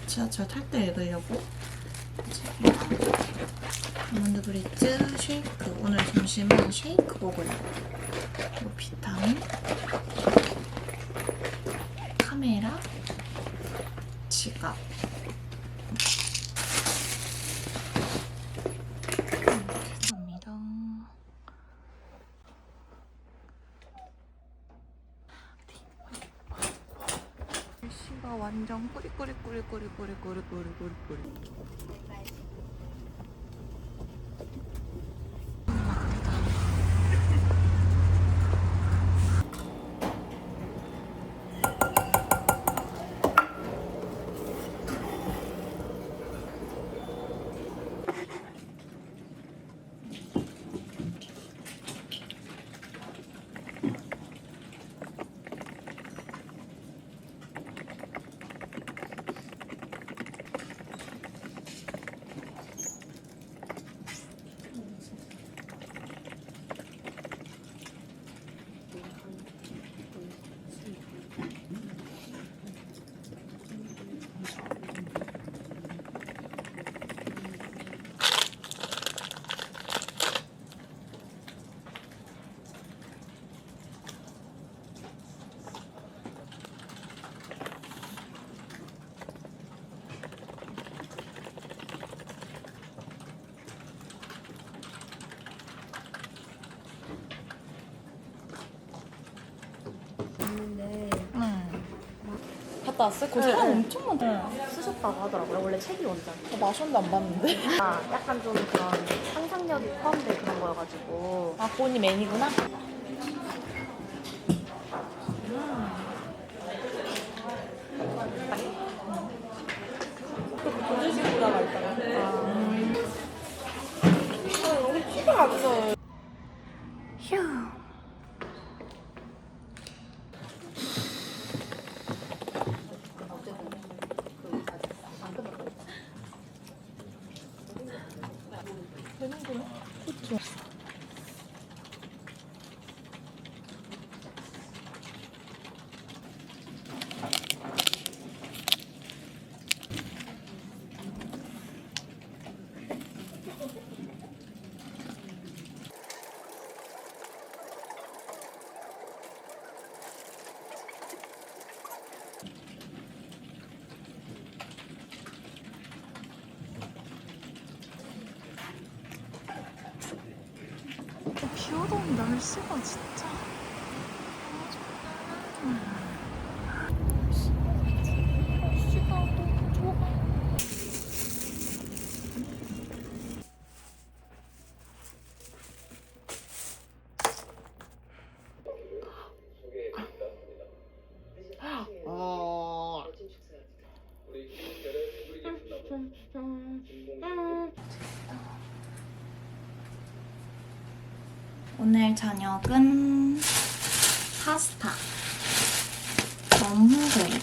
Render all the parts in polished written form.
지하철 탈 때 읽으려고 책이랑 아몬드 브리츠 쉐이크. 오늘 점심은 쉐이크 먹으려고. 그리고 비타민, 카메라, 지갑. 이렇게 갑니다. 날씨가 완전 꾸리꾸리꾸리꾸리꾸리꾸리꾸리꾸리. 갔다 왔어요? 거기 사람 엄청 많다. 쓰셨다고 하더라고요. 원래 책이 원장. 마션도 안 봤는데? 약간 좀 그런 상상력이 포함된 그런 거여가지고. 아, 본이 맨이구나? 도시식구다가 있잖아. 여기 피가 안 나. 휴. 되는구나. 그쵸. 비 오던 날씨가 진짜 날씨가 너무 좋아. 오늘 저녁은 파스타, 너무구이.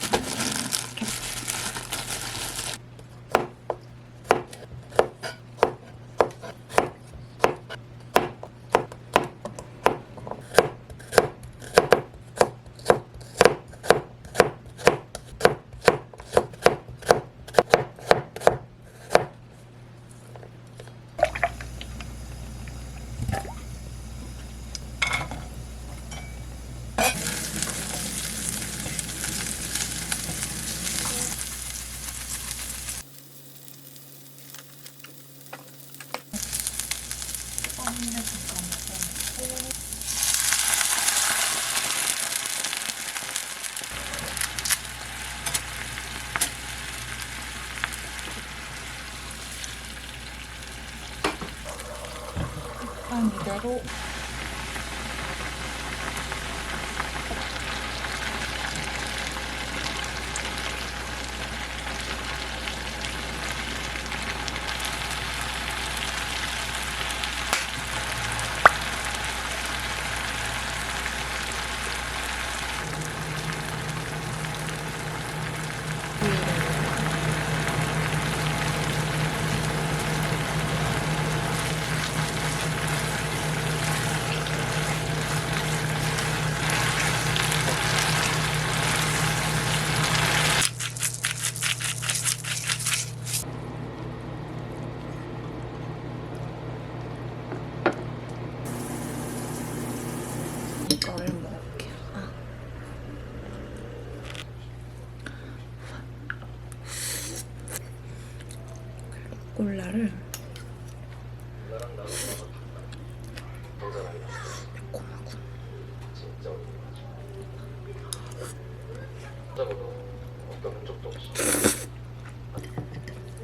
일단 이대로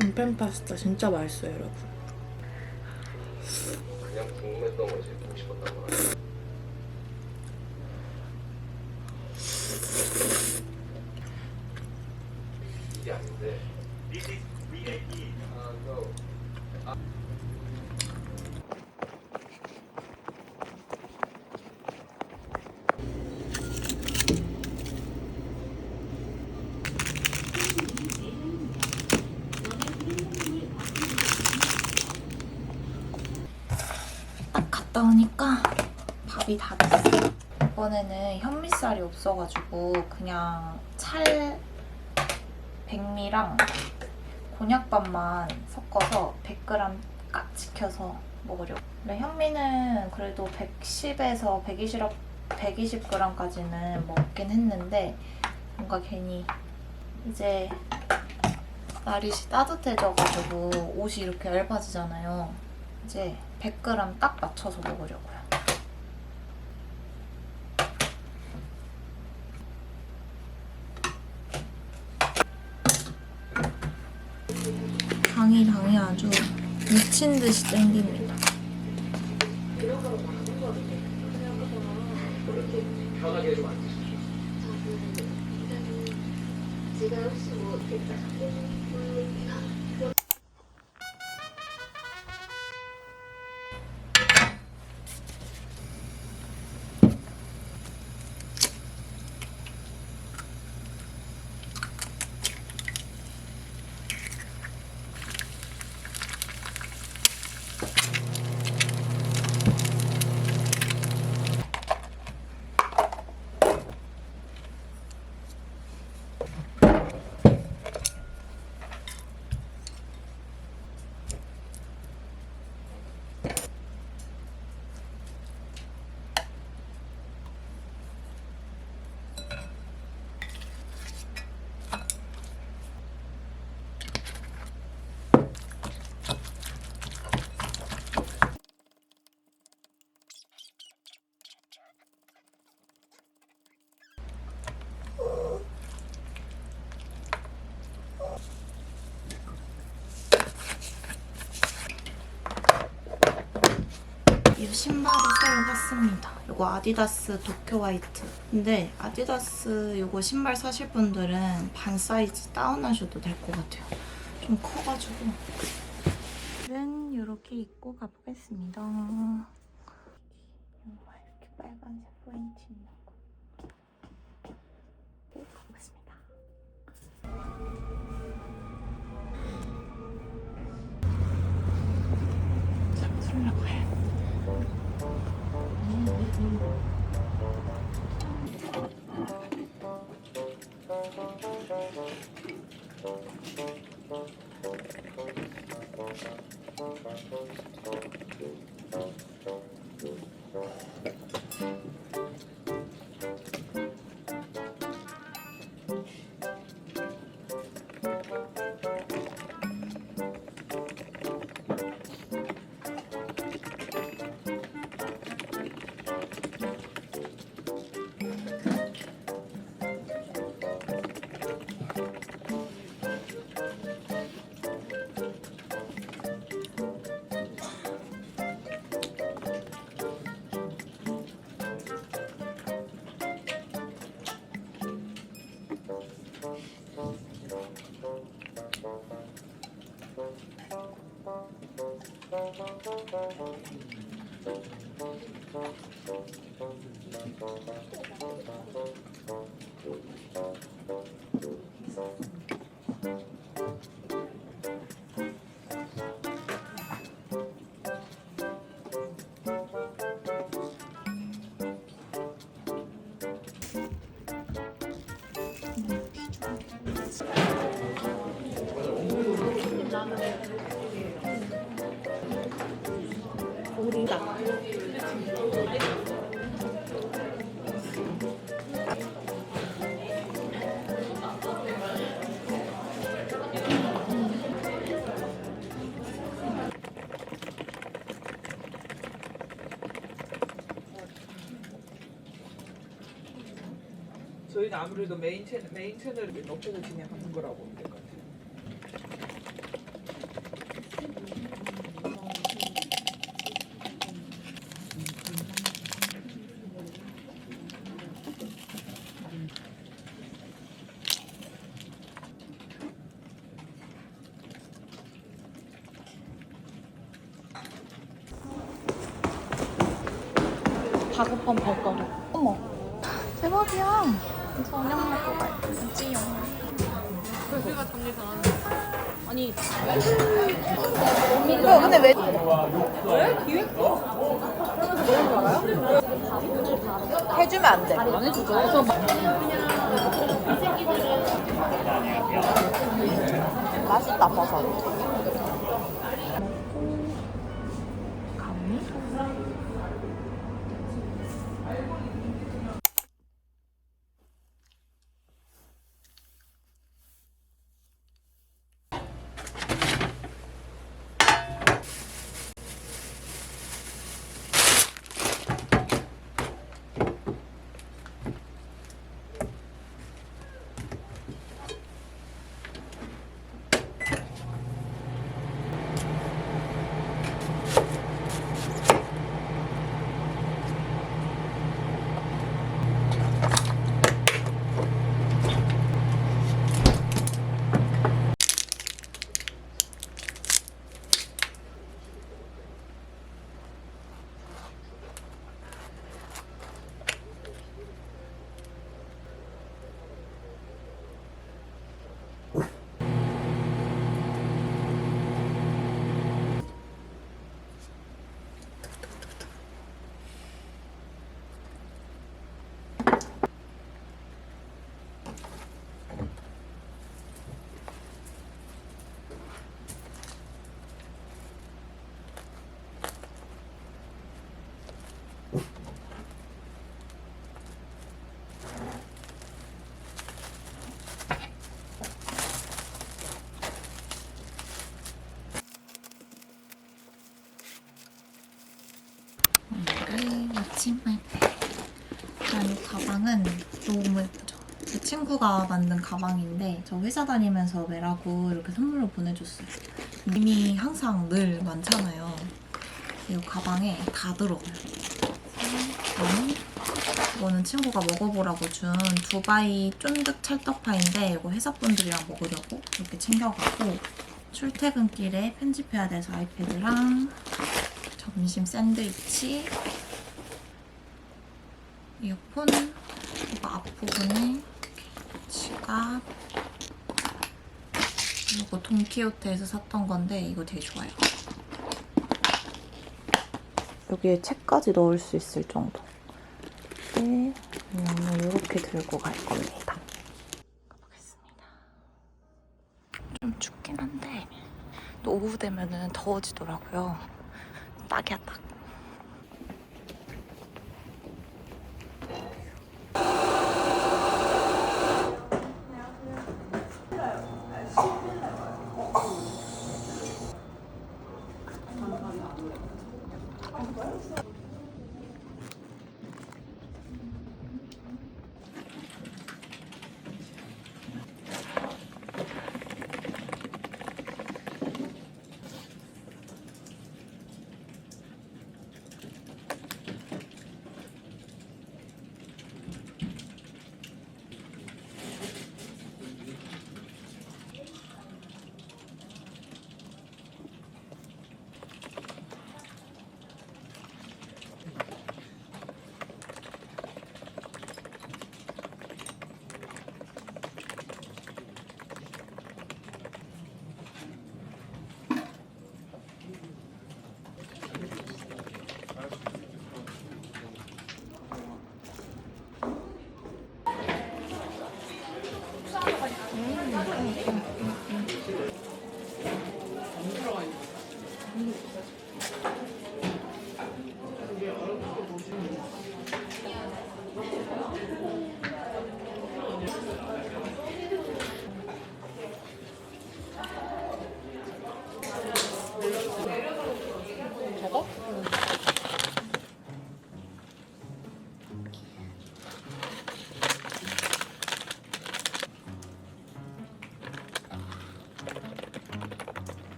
온팬 파스타 진짜 맛있어요, 여러분. 그냥 궁금했던 거지 보고 싶었던 거라. 이게 아닌데. 딱 갔다 오니까 밥이 다 됐어. 이번에는 현미쌀이 없어가지고 그냥 찰 백미랑 곤약밥만 섞어서 100g 깍 지켜서 먹으려고. 근데 현미는 그래도 110에서 120g까지는 먹긴 했는데 뭔가 괜히 이제 날이 따뜻해져가지고 옷이 이렇게 얇아지잖아요. 이제 100g 딱 맞춰서 먹으려고요. 당이 아주 미친 듯이 땡깁니다. 편하게 해주면 안 되지. 이 신발을 새로 샀습니다. 이거 아디다스 도쿄 화이트. 근데 아디다스 이거 신발 사실 분들은 반 사이즈 다운하셔도 될 것 같아요. 좀 커가지고. 는 이렇게 입고 가보겠습니다. 이렇게 빨간색 포인트 있는 거. 입고 가보겠습니다. 잡으려고 해. 오리다. 저희는 아무래도 메인 채널을 높여서 진행하는 거라고 보면 될 것 같아요. 다급한 발걸음. 어머, 대박이야. 저녁 먹고 갈지요. 우리가 정리 잘하는데. 아니, 근데 왜? 해주면 안 돼. 안 해주죠. 그래서 맛있다, 버섯. 감미? 아침 아이패드. 이 가방은 너무 예쁘죠? 제 친구가 만든 가방인데 저 회사 다니면서 매라고 이렇게 선물로 보내줬어요. 이미 항상 늘 많잖아요. 이 가방에 다 들어가요. 이거는 친구가 먹어보라고 준 두바이 쫀득 찰떡파인데 이거 회사분들이랑 먹으려고 이렇게 챙겨가고 출퇴근길에 편집해야 돼서 아이패드랑 점심 샌드위치 이어폰 이거 앞부분에 지갑 이거 돈키호테에서 샀던 건데 이거 되게 좋아요. 여기에 책까지 넣을 수 있을 정도. 네, 이렇게 들고 갈 겁니다. 가보겠습니다. 좀 춥긴 한데 또 오후 되면은 더워지더라고요. 딱이야 딱.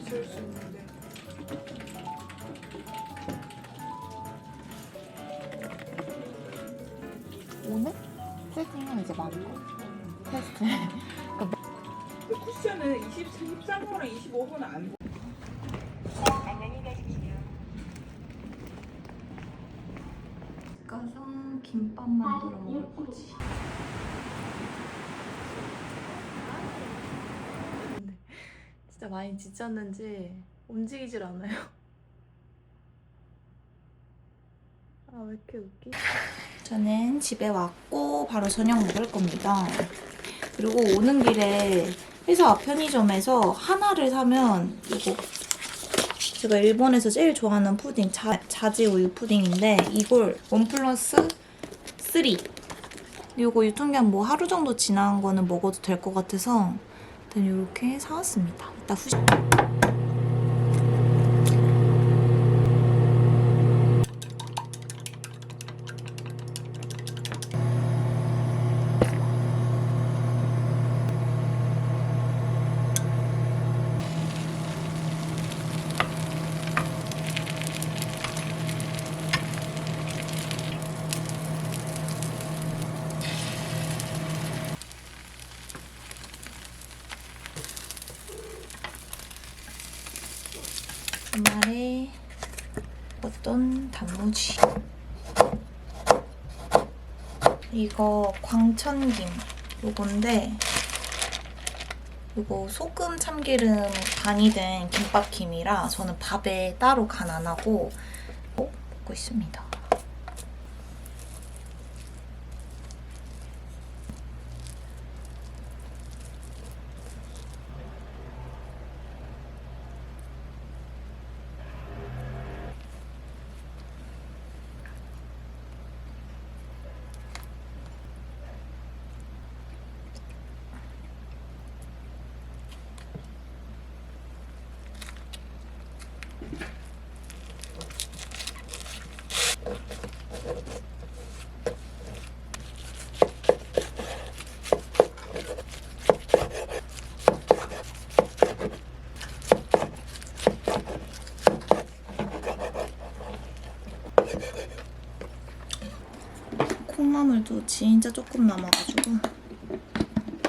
쓸 수 있는데. 오늘 세팅은 이제 마무리. 테스트. 근데 쿠션은 23호랑 25호는 안 보. 가서 김밥 만들어 먹을 거지. 진짜 많이 지쳤는지 움직이질 않아요. 아, 왜 이렇게 웃기? 저는 집에 왔고 바로 저녁 먹을 겁니다. 그리고 오는 길에 회사 앞 편의점에서 하나를 사면 이거 제가 일본에서 제일 좋아하는 푸딩 자지 우유 푸딩인데 이걸 1+3 이거 유통기한 뭐 하루 정도 지난 거는 먹어도 될 것 같아서 일단 이렇게 사왔습니다. 이따 후식 주말에 어떤 단무지 이거 광천김 요건데 이거 소금 참기름 간이 된 김밥김이라 저는 밥에 따로 간 안 하고 먹고 있습니다. 콩나물도 진짜 조금 남아가지고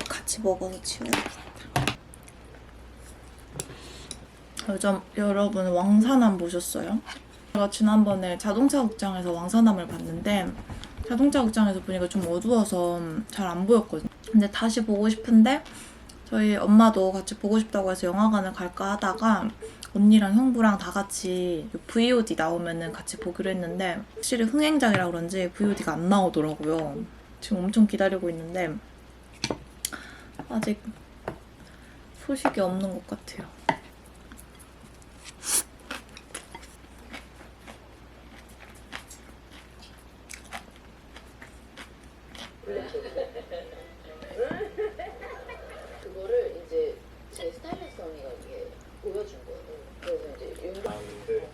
같이 먹어서 치워야겠다. 요즘 여러분 왕산암 보셨어요? 제가 지난번에 자동차 극장에서 왕산암을 봤는데 자동차 극장에서 보니까 좀 어두워서 잘 안 보였거든요. 근데 다시 보고 싶은데 저희 엄마도 같이 보고 싶다고 해서 영화관을 갈까 하다가 언니랑 형부랑 다 같이 VOD 나오면은 같이 보기로 했는데 확실히 흥행작이라 그런지 VOD가 안 나오더라고요. 지금 엄청 기다리고 있는데 아직 소식이 없는 것 같아요. 그거를 이제 제 스타일리스트 언니가 이게 보여준 거예요. 그래서 이제 윤 나왔는데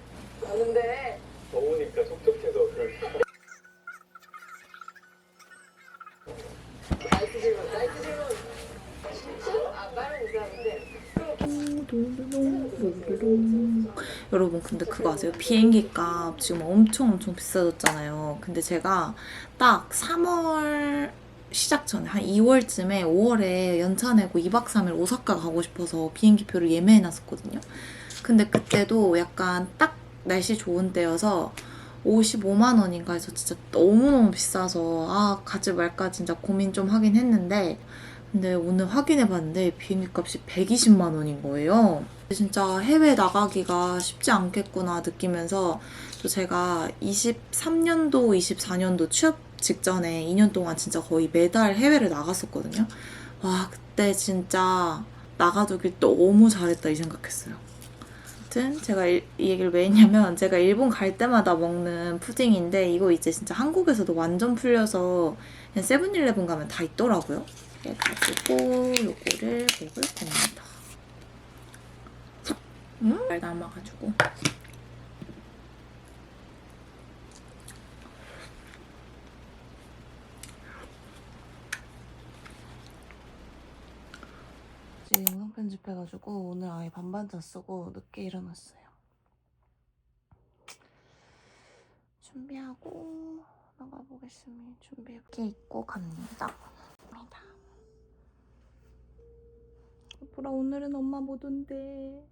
가는데 더우니까 촉촉해서 그럴 나이트 질문 진짜? 아 다른 이사인데 여러분 근데 그거 아세요? 비행기 값 지금 엄청 비싸졌잖아요. 근데 제가 딱 3월 시작 전에 한 2월쯤에 5월에 연차 내고 2박 3일 오사카 가고 싶어서 비행기표를 예매해놨었거든요. 근데 그때도 약간 딱 날씨 좋은 때여서 55만 원인가 해서 진짜 너무너무 비싸서 아 가지 말까 진짜 고민 좀 하긴 했는데 근데 오늘 확인해봤는데 비행기 값이 120만 원인 거예요. 진짜 해외 나가기가 쉽지 않겠구나 느끼면서 또 제가 23년도, 24년도 취업 직전에 2년 동안 진짜 거의 매달 해외를 나갔었거든요. 와 그때 진짜 나가두길 너무 잘했다 이 생각했어요. 아무튼 제가 이 얘기를 왜 했냐면 제가 일본 갈 때마다 먹는 푸딩인데 이거 이제 진짜 한국에서도 완전 풀려서 그냥 세븐일레븐 가면 다 있더라고요. 그래가지고 요거를 먹을 겁니다. 잘 남아가지고 어제 영상 편집해가지고 오늘 아예 반반자 쓰고 늦게 일어났어요. 준비하고 나가보겠습니다. 준비해볼게 입고 갑니다. 보라 오늘은 엄마 못 온대.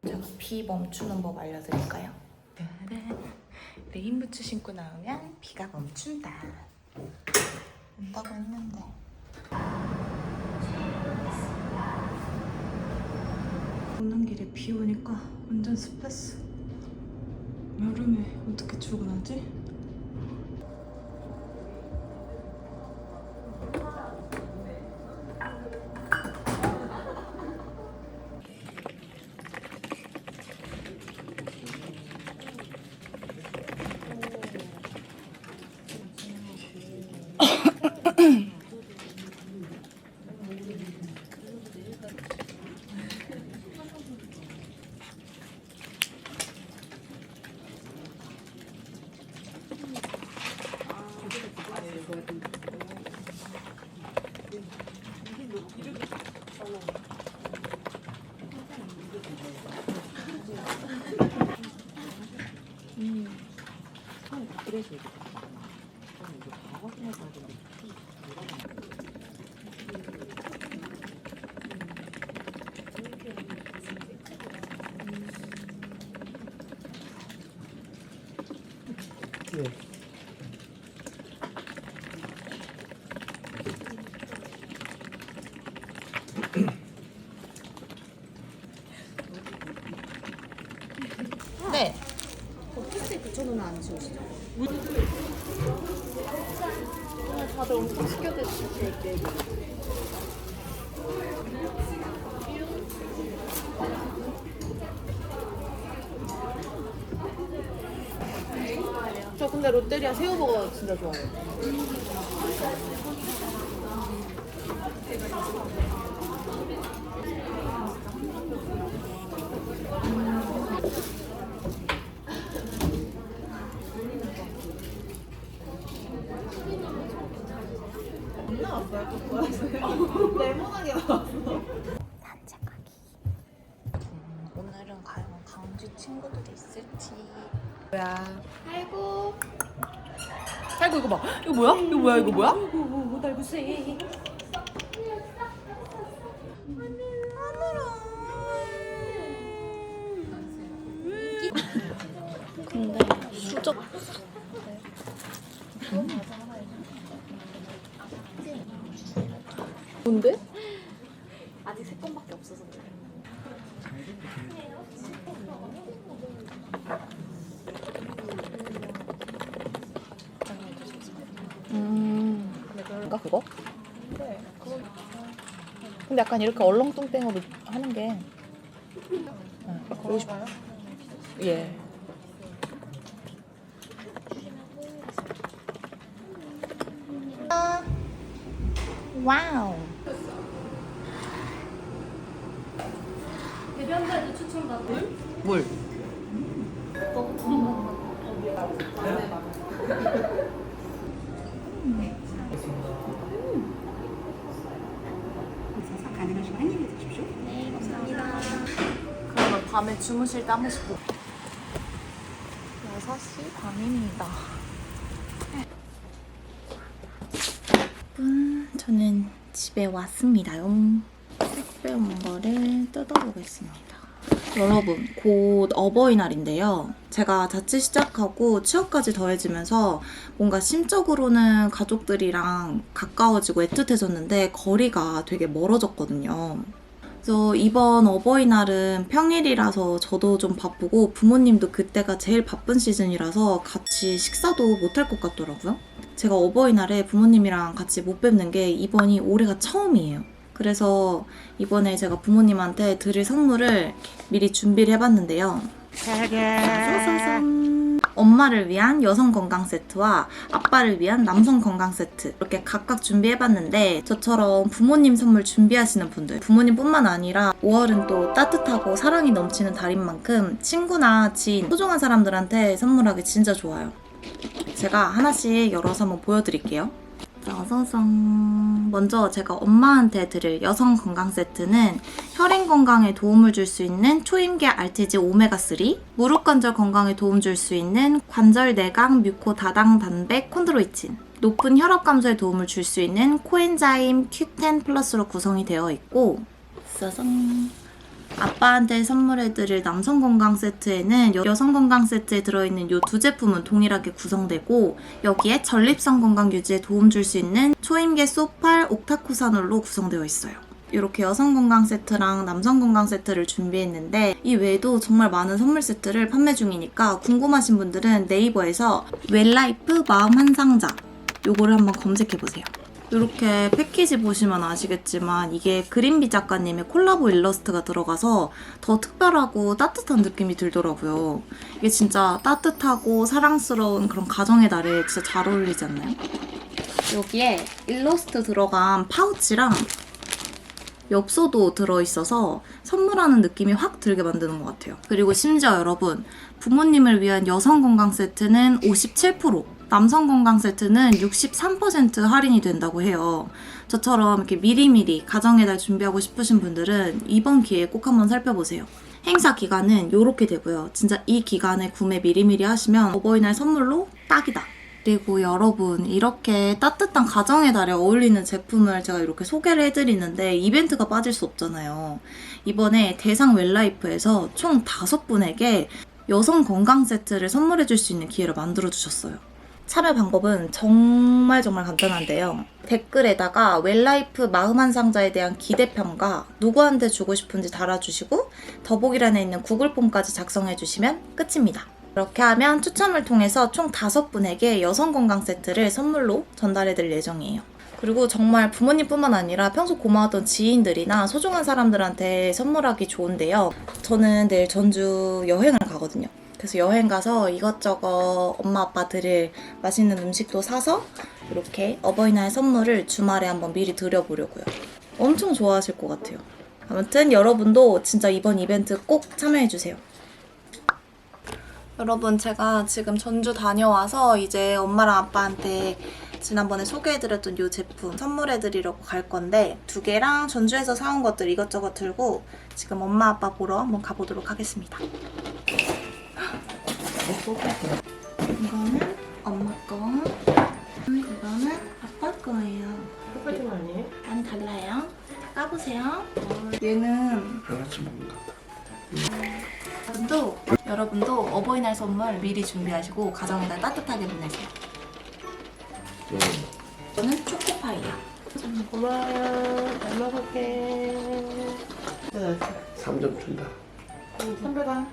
제가 비 멈추는 법 알려드릴까요? 레인부츠 신고 나오면 비가 멈춘다. 온다고 했는데. 오는 길에 비 오니까 완전 습했어. 여름에 어떻게 출근하지? 네. 오피스에 붙여놓으면 안 지우시죠? 다들 엄청 시켜드실 때. 저 근데 롯데리아 새우버거 진짜 좋아해요. 오늘은 과연 강주 친구들이 있을지. 뭐야? 아이고. 아이고 이거 봐. 이거 뭐야? 이거 뭐야? 이거 뭐야? 날구새. 근데 수저 뭔데? 아직 3건밖에 없어서 그래. 뭔가 그거? 근데 약간 이렇게 얼렁뚱땡으로 하는 게 그러고 싶어요? 예. 와우. 대변자도 추천받고. 물. 그러면 밤에 주무실 때 한 번씩 보고. 6시 반입니다. 저는 집에 왔습니다요. 택배 온 거를 뜯어보겠습니다. 여러분, 곧 어버이날인데요. 제가 자취 시작하고 취업까지 더해지면서 뭔가 심적으로는 가족들이랑 가까워지고 애틋해졌는데 거리가 되게 멀어졌거든요. 그래서 이번 어버이날은 평일이라서 저도 좀 바쁘고 부모님도 그때가 제일 바쁜 시즌이라서 같이 식사도 못할 것 같더라고요. 제가 어버이날에 부모님이랑 같이 못 뵙는 게 이번이 올해가 처음이에요. 그래서 이번에 제가 부모님한테 드릴 선물을 미리 준비를 해봤는데요. 짜자잔. 엄마를 위한 여성 건강 세트와 아빠를 위한 남성 건강 세트 이렇게 각각 준비해봤는데 저처럼 부모님 선물 준비하시는 분들 부모님뿐만 아니라 5월은 또 따뜻하고 사랑이 넘치는 달인 만큼 친구나 지인, 소중한 사람들한테 선물하기 진짜 좋아요. 제가 하나씩 열어서 한번 보여드릴게요. 짜자잔. 먼저 제가 엄마한테 드릴 여성 건강 세트는 혈행 건강에 도움을 줄 수 있는 초임계 RTG 오메가3, 무릎 관절 건강에 도움 줄 수 있는 관절 내강 뮤코 다당 단백 콘드로이친, 높은 혈압 감소에 도움을 줄 수 있는 코엔자임 Q10 플러스로 구성이 되어 있고, 짜잔. 아빠한테 선물해드릴 남성 건강 세트에는 여성 건강 세트에 들어있는 이 두 제품은 동일하게 구성되고, 여기에 전립선 건강 유지에 도움 줄 수 있는 초임계 소팔 옥타코사놀로 구성되어 있어요. 이렇게 여성 건강 세트랑 남성 건강 세트를 준비했는데, 이 외에도 정말 많은 선물 세트를 판매 중이니까 궁금하신 분들은 네이버에서 웰라이프 마음 한 상자 요거를 한번 검색해보세요. 이렇게 패키지 보시면 아시겠지만 이게 그린비 작가님의 콜라보 일러스트가 들어가서 더 특별하고 따뜻한 느낌이 들더라고요. 이게 진짜 따뜻하고 사랑스러운 그런 가정의 날에 진짜 잘 어울리지 않나요? 여기에 일러스트 들어간 파우치랑 엽서도 들어있어서 선물하는 느낌이 확 들게 만드는 것 같아요. 그리고 심지어 여러분, 부모님을 위한 여성 건강 세트는 57%, 남성 건강 세트는 63% 할인이 된다고 해요. 저처럼 이렇게 미리미리 가정의 달 준비하고 싶으신 분들은 이번 기회에 꼭 한번 살펴보세요. 행사 기간은 이렇게 되고요. 진짜 이 기간에 구매 미리미리 하시면 어버이날 선물로 딱이다. 그리고 여러분, 이렇게 따뜻한 가정의 달에 어울리는 제품을 제가 이렇게 소개를 해드리는데 이벤트가 빠질 수 없잖아요. 이번에 대상 웰라이프에서 총 5분에게 여성 건강 세트를 선물해줄 수 있는 기회를 만들어주셨어요. 참여 방법은 정말 간단한데요. 댓글에다가 웰라이프 마음 한 상자에 대한 기대평과 누구한테 주고 싶은지 달아주시고 더보기란에 있는 구글 폼까지 작성해주시면 끝입니다. 이렇게 하면 추첨을 통해서 총 5분에게 여성 건강 세트를 선물로 전달해드릴 예정이에요. 그리고 정말 부모님뿐만 아니라 평소 고마웠던 지인들이나 소중한 사람들한테 선물하기 좋은데요. 저는 내일 전주 여행을 가거든요. 그래서 여행 가서 이것저것 엄마 아빠 드릴 맛있는 음식도 사서 이렇게 어버이날 선물을 주말에 한번 미리 드려보려고요. 엄청 좋아하실 것 같아요. 아무튼 여러분도 진짜 이번 이벤트 꼭 참여해주세요. 여러분, 제가 지금 전주 다녀와서 이제 엄마랑 아빠한테 지난번에 소개해드렸던 이 제품 선물해드리려고 갈 건데 2개랑 전주에서 사온 것들 이것저것 들고 지금 엄마 아빠 보러 한번 가보도록 하겠습니다. 이거는 엄마 거, 이거는 아빠 거예요. 똑같은 거 아니에요? 많이 달라요. 까보세요. 얘는 하나씩 먹는다. 여러분도 어버이날 선물 미리 준비하시고 가정의 날 따뜻하게 보내세요. 이거는 초코파이야. 고마워요. 잘 먹을게. 3점 준다. 선배가